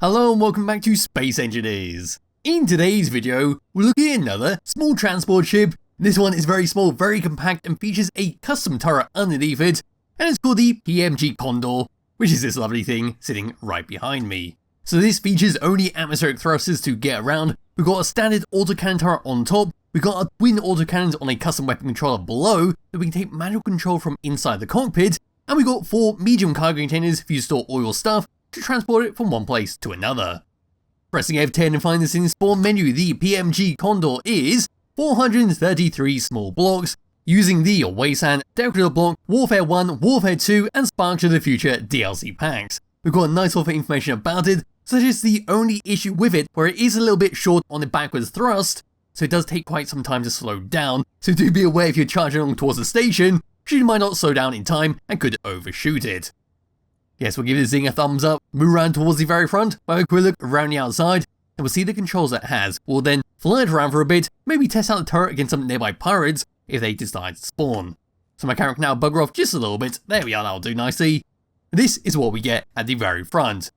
Hello and welcome back to Space Engineers. In today's video, we're looking at another small transport ship. This one is very small, very compact and features a custom turret underneath it, and it's called the PMG Condor, which is this lovely thing sitting right behind me. So this features only atmospheric thrusters to get around. We've got a standard autocannon turret on top, we've got a twin autocannons on a custom weapon controller below that we can take manual control from inside the cockpit, and we've got 4 medium cargo containers for you to store all your stuff to transport it from one place to another. Pressing F10 and finding this in the spawn menu, the PMG Condor is 433 small blocks, using the Wasteland, Decorator Block, Warfare 1, Warfare 2 and Sparks of the Future DLC packs. We've got a nice lot of information about it, such as the only issue with it where it is a little bit short on the backwards thrust, so it does take quite some time to slow down, so do be aware if you're charging along towards the station, you might not slow down in time and could overshoot it. Yes, we'll give this thing a thumbs up, move around towards the very front, have a quick look around the outside, and we'll see the controls it has. We'll then fly it around for a bit, maybe test out the turret against some nearby pirates if they decide to spawn. So my camera can now bugger off just a little bit, there we are, that'll do nicely. This is what we get at the very front.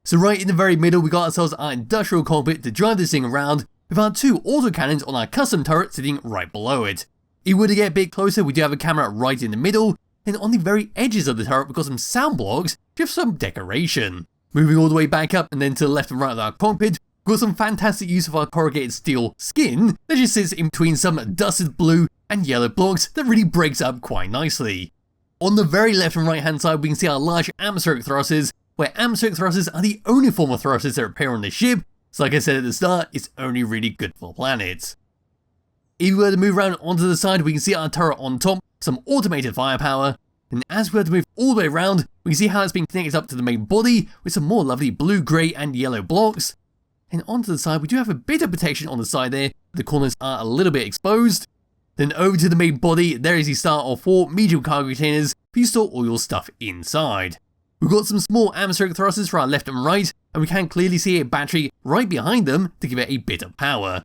So right in the very middle we got ourselves our industrial cockpit to drive this thing around, with our 2 autocannons on our custom turret sitting right below it. If we were to get a bit closer, we do have a camera right in the middle, and on the very edges of the turret we've got some sound blocks, just some decoration. Moving all the way back up and then to the left and right of our cockpit, we've got some fantastic use of our corrugated steel skin that just sits in between some dusted blue and yellow blocks that really breaks up quite nicely. On the very left and right hand side we can see our large atmospheric thrusters, where atmospheric thrusters are the only form of thrusters that appear on the ship, so like I said at the start, it's only really good for planets. If we were to move around onto the side, we can see our turret on top, some automated firepower, and as we were to move all the way around, we can see how it's been connected up to the main body with some more lovely blue, grey and yellow blocks. And onto the side, we do have a bit of protection on the side there, the corners are a little bit exposed. Then over to the main body, there is the start of 4 medium cargo containers for you to store all your stuff inside. We've got some small atmospheric thrusters for our left and right, and we can clearly see a battery right behind them to give it a bit of power.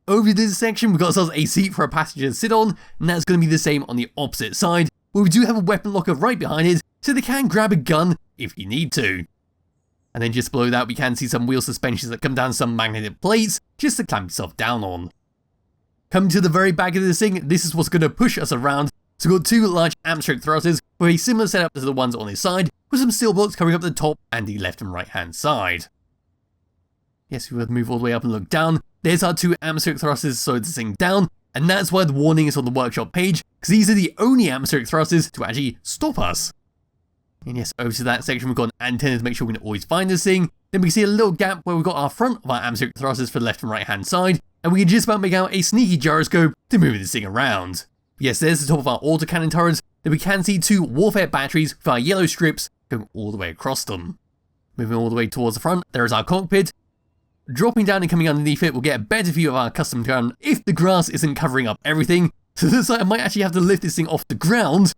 Over to this section, we've got ourselves a seat for a passenger to sit on, and that's going to be the same on the opposite side, where we do have a weapon locker right behind it, so they can grab a gun if you need to. And then just below that, we can see some wheel suspensions that come down some magnetic plates, just to clamp yourself down on. Coming to the very back of this thing, this is what's going to push us around. So we've got 2 large atmospheric thrusters, with a similar setup to the ones on this side, with some steel blocks covering up the top and the left and right hand side. Yes, we will move all the way up and look down. There's our 2 atmospheric thrusters slow this thing down, and that's why the warning is on the workshop page, because these are the only atmospheric thrusters to actually stop us. And yes, over to that section we've got an antenna to make sure we can always find this thing. Then we can see a little gap where we've got our front of our atmospheric thrusters for the left and right hand side, and we can just about make out a sneaky gyroscope to move this thing around. Yes, there's the top of our autocannon turrets, then we can see 2 warfare batteries with our yellow strips going all the way across them. Moving all the way towards the front, there is our cockpit. Dropping down and coming underneath it, we'll get a better view of our custom gun if the grass isn't covering up everything. So this side I might actually have to lift this thing off the ground,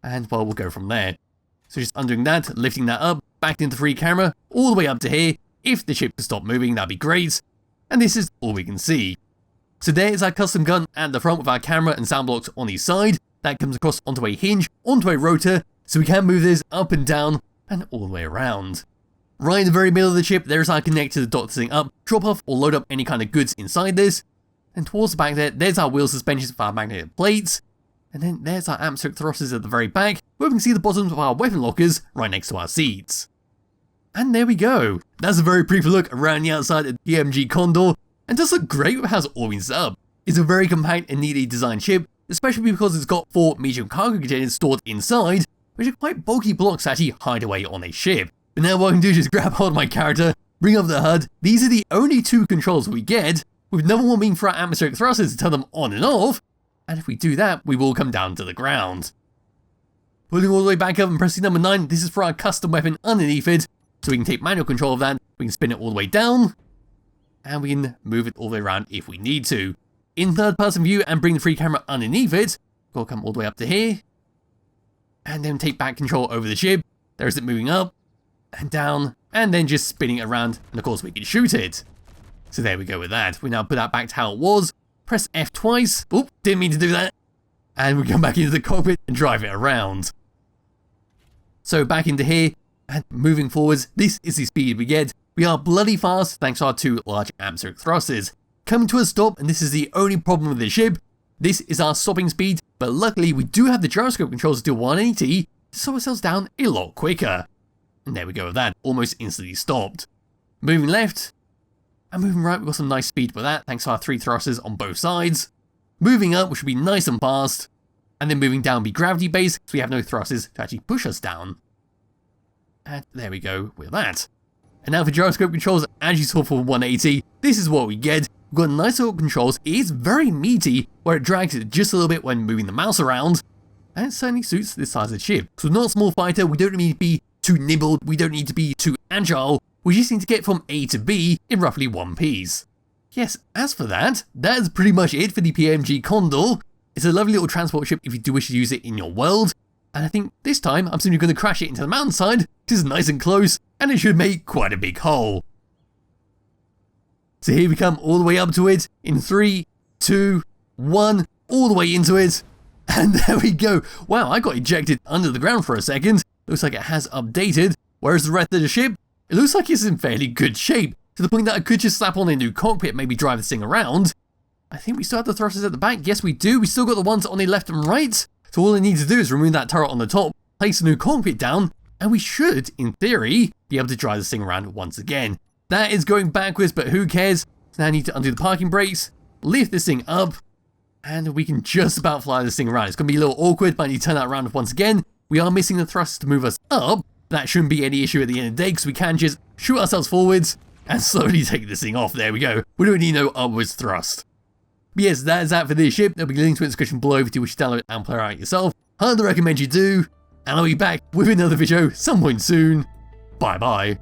and well, we'll go from there. So just undoing that, lifting that up, back into free camera, all the way up to here. If the ship could stop moving, that'd be great. And this is all we can see. So there's our custom gun at the front with our camera and sound blocks on the side. That comes across onto a hinge, onto a rotor, so we can move this up and down, and all the way around. Right in the very middle of the ship, there's our connector to dock this thing up, drop off or load up any kind of goods inside this. And towards the back there, there's our wheel suspensions for our magnetic plates. And then there's our atmospheric thrusters at the very back, where we can see the bottoms of our weapon lockers right next to our seats. And there we go. That's a very brief look around the outside of the PMG Condor, and does look great with how it's all been set up. It's a very compact and neatly designed ship, especially because it's got 4 medium cargo containers stored inside, which are quite bulky blocks to actually hide away on a ship. But now what I can do is just grab hold of my character, bring up the HUD. These are the only 2 controls we get, with number 1 being for our atmospheric thrusters to turn them on and off, and if we do that, we will come down to the ground. Pulling all the way back up and pressing number 9, this is for our custom weapon underneath it, so we can take manual control of that, we can spin it all the way down, and we can move it all the way around if we need to. In third person view and bring the free camera underneath it, we'll come all the way up to here, and then take back control over the ship. There's it moving up, and down, and then just spinning it around, and of course we can shoot it. So there we go with that. We now put that back to how it was, press F twice, oop, didn't mean to do that, and we come back into the cockpit and drive it around. So back into here, and moving forwards, this is the speed we get. We are bloody fast thanks to our 2 large atmospheric thrusters. Coming to a stop, and this is the only problem with the ship. This is our stopping speed, but luckily we do have the gyroscope controls to do 180 to slow ourselves down a lot quicker. And there we go with that, almost instantly stopped. Moving left, and moving right, we've got some nice speed with that thanks to our 3 thrusters on both sides. Moving up, which should be nice and fast, and then moving down will be gravity based, so we have no thrusters to actually push us down. And there we go with that. And now for gyroscope controls, as you saw for 180, this is what we get. We've got nice little controls. It is very meaty, where it drags it just a little bit when moving the mouse around, and it certainly suits this size of ship. So not a small fighter, we don't need to be too nibbled, we don't need to be too agile, we just need to get from A to B in roughly one piece. Yes, as for that is pretty much it for the PMG Condor. It's a lovely little transport ship if you do wish to use it in your world, and I think this time I'm simply going to crash it into the mountainside, because it's nice and close, and it should make quite a big hole. So here we come all the way up to it, in 3, 2, 1, all the way into it, and there we go. Wow, I got ejected under the ground for a second. Looks like it has updated, whereas the rest of the ship, it looks like it's in fairly good shape, to the point that I could just slap on a new cockpit, maybe drive this thing around. I think we still have the thrusters at the back. Yes, we do. We still got the ones on the left and right. So all I need to do is remove that turret on the top, place a new cockpit down, and we should, in theory, be able to drive this thing around once again. That is going backwards, but who cares? So now I need to undo the parking brakes, lift this thing up, and we can just about fly this thing around. It's going to be a little awkward, but I need to turn that around once again. We are missing the thrusters to move us up. That shouldn't be any issue at the end of the day, because we can just shoot ourselves forwards and slowly take this thing off. There we go. We don't need no upwards thrust. But yes, that is that for this ship. There'll be links to it in the description below if you wish to download and play around yourself. Highly recommend you do, and I'll be back with another video some point soon. Bye bye.